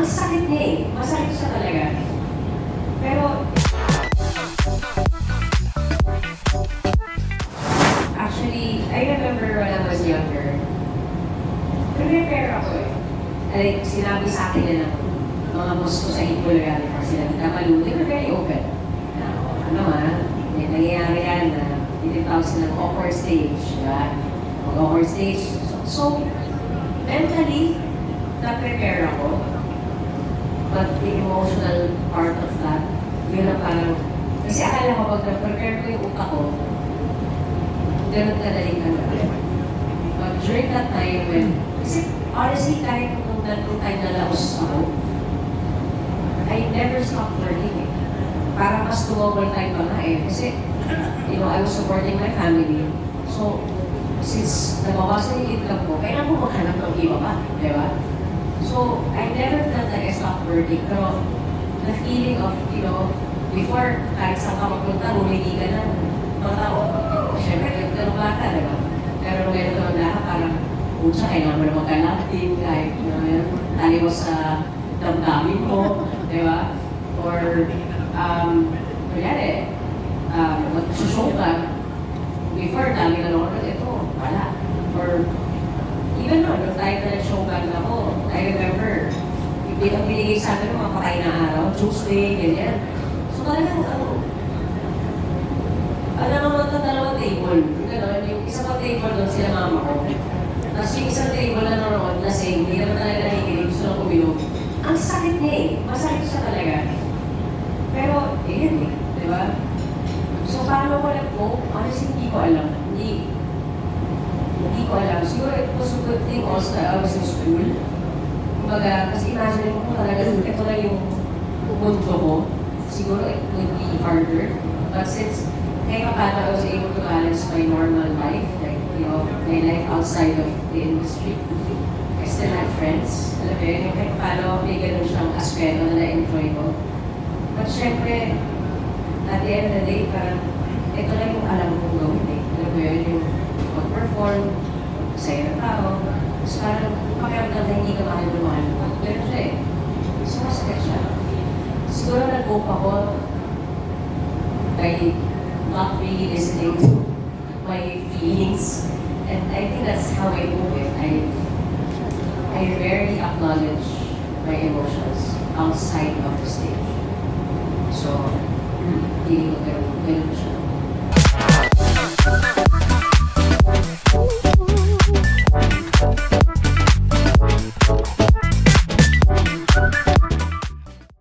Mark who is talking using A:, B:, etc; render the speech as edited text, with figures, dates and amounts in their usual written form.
A: sakit niya eh. Masakit siya talaga. Pero, actually, I remember when I was younger, prepare ako eh. Like, sinabi sa akin na ng mga boss ko sa Itbulaga, sinabi na Malu, they were very open. Na, ano may nangyayari yan na tinitawag sila ng awkward stage. Diba? Mag-awkward stage. So, mentally, na-prepare ako. But the emotional part of that, yun na parang, kasi akala ko pag na-prepare ko yung utak ko, ganun kadaling tanggapin. But during that time when, kasi honestly, kahit nung time na laos ako, I never stopped learning eh. Para mas tumobol time pa nga eh. Kasi, you know, I was supporting my family. So, since nabawasan yung income ko, kailangan ko maghanap ng iba pa, di ba? So, I never felt like I stopped working. Pero, the feeling of, you know, before, kahit saan ka magpunta, humili ka na. Mga tao, syempre, ganun bata, di ba? Pero nung ganito ng lahat, parang, pucha, kailangan mo na magkalapin, kahit, you know, tali mo sa damdamin mo, di ba? Or, kunyari, magsushow ka, before, dami na naman, ito, wala. Or, even no, nung tayo na nag-show band ako, I remember, yung binigay sa akin ng mga patay na araw, Tuesday, ganyan. So talagang, naman ito dalawang table. Gano'n, yung isang table doon sila mama ko. Tapos yung isang table na naroon, lasing, hindi naman talaga nakikinig, gusto lang uminom. Ang sakit niya eh, masakit siya talaga. Pero, yun eh, di ba? So paano ko nag-cope? Honestly, hindi ko alam. Hindi ko alam. Siguro it was a good thing also that I was in school. Kumbaga, kasi imagine mo kung talaga, ito na yung mundo ko. Siguro it would be harder. But since kahit pa paano I was able to balance my normal life, like, you know, my life outside of the industry. I still had friends. Alam mo yun, kahit pa paano may ganun siyang aspeto na na-enjoy ko. But syempre, at the end of the day, parang ito lang yung alam kong gawin eh. Alam mo yun, yung mag-perform, sa'yo ng tao. Tapos parang pakiramdam na hindi ka mahal-mahal. Pero siya eh. Sumasakit siya. Siguro nag-cope ako by not really listening to my feelings. And I think that's how I cope it. I rarely acknowledge my emotions outside of the stage. So, feeling ko ganun siya.